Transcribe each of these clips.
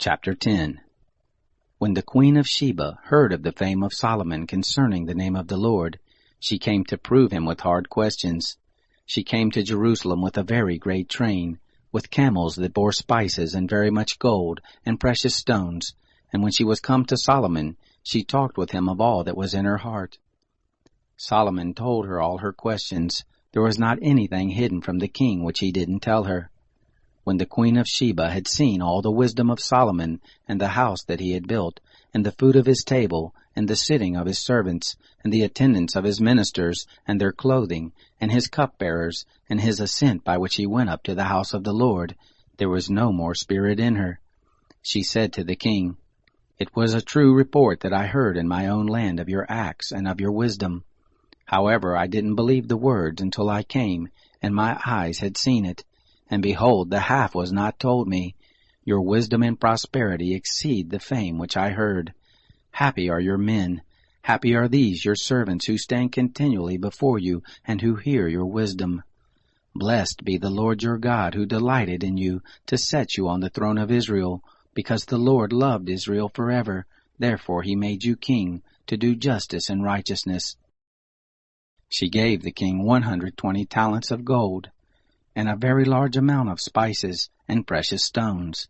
Chapter 10. When the queen of Sheba heard of the fame of Solomon concerning the name of the Lord, she came to prove him with hard questions. She came to Jerusalem with a very great train, with camels that bore spices and very much gold and precious stones. And when she was come to Solomon, she talked with him of all that was in her heart. Solomon told her all her questions. There was not anything hidden from the king which he didn't tell her. When the queen of Sheba had seen all the wisdom of Solomon, and the house that he had built, and the food of his table, and the sitting of his servants, and the attendance of his ministers, and their clothing, and his cupbearers, and his ascent by which he went up to the house of the Lord, there was no more spirit in her. She said to the king, "It was a true report that I heard in my own land of your acts and of your wisdom. However, I didn't believe the words until I came, and my eyes had seen it. And behold, the half was not told me. Your wisdom and prosperity exceed the fame which I heard. Happy are your men. Happy are these your servants who stand continually before you and who hear your wisdom. Blessed be the Lord your God, who delighted in you to set you on the throne of Israel, because the Lord loved Israel forever. Therefore he made you king, to do justice and righteousness." She gave the king 120 talents of gold, and a very large amount of spices and precious stones.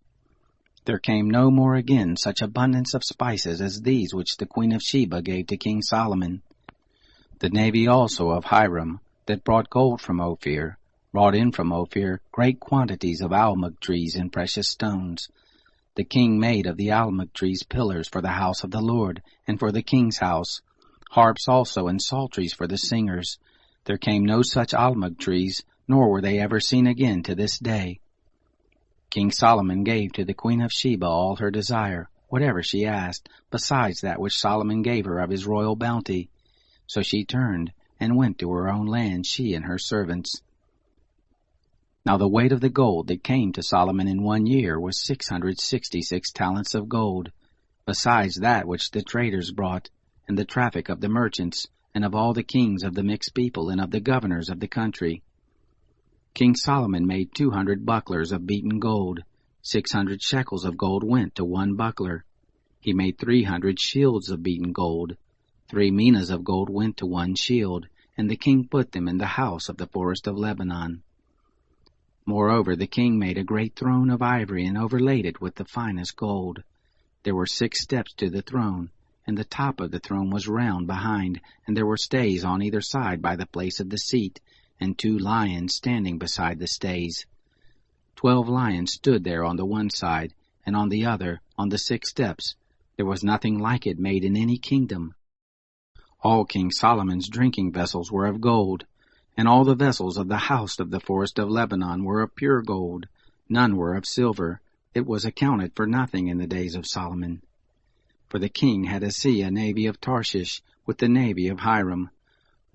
There came no more again such abundance of spices as these which the queen of Sheba gave to King Solomon. The navy also of Hiram, that brought gold from Ophir, brought in from Ophir great quantities of almug trees and precious stones. The king made of the almug trees pillars for the house of the Lord, and for the king's house, harps also and psalteries for the singers. There came no such almug trees, nor were they ever seen again to this day. King Solomon gave to the queen of Sheba all her desire, whatever she asked, besides that which Solomon gave her of his royal bounty. So she turned and went to her own land, she and her servants. Now the weight of the gold that came to Solomon in 1 year was 666 talents of gold, besides that which the traders brought, and the traffic of the merchants, and of all the kings of the mixed people, and of the governors of the country. King Solomon made 200 bucklers of beaten gold. 600 shekels of gold went to one buckler. He made 300 shields of beaten gold. 3 minas of gold went to one shield, and the king put them in the house of the forest of Lebanon. Moreover, the king made a great throne of ivory and overlaid it with the finest gold. There were 6 steps to the throne, and the top of the throne was round behind, and there were stays on either side by the place of the seat, and 2 lions standing beside the stays. 12 lions stood there on the one side, and on the other, on the 6 steps. There was nothing like it made in any kingdom. All King Solomon's drinking vessels were of gold, and all the vessels of the house of the forest of Lebanon were of pure gold. None were of silver. It was accounted for nothing in the days of Solomon. For the king had a navy of Tarshish, with the navy of Hiram.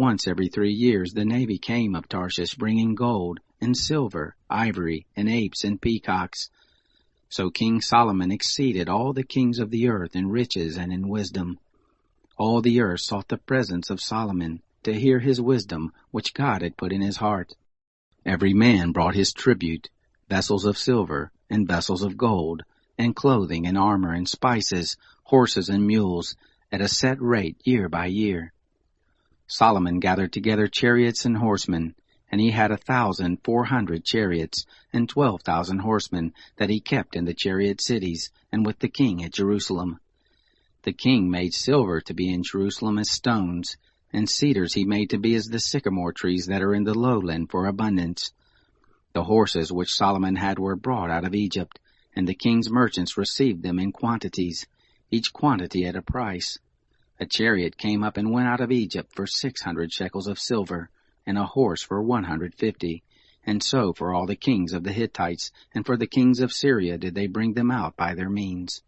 Once every 3 years the navy came of Tarshish, bringing gold, and silver, ivory, and apes, and peacocks. So King Solomon exceeded all the kings of the earth in riches and in wisdom. All the earth sought the presence of Solomon, to hear his wisdom, which God had put in his heart. Every man brought his tribute, vessels of silver, and vessels of gold, and clothing, and armor, and spices, horses and mules, at a set rate year by year. Solomon gathered together chariots and horsemen, and he had 1,400 chariots, and 12,000 horsemen, that he kept in the chariot cities, and with the king at Jerusalem. The king made silver to be in Jerusalem as stones, and cedars he made to be as the sycamore trees that are in the lowland for abundance. The horses which Solomon had were brought out of Egypt, and the king's merchants received them in quantities, each quantity at a price. A chariot came up and went out of Egypt for 600 shekels of silver, and a horse for 150. And so for all the kings of the Hittites, and for the kings of Syria did they bring them out by their means.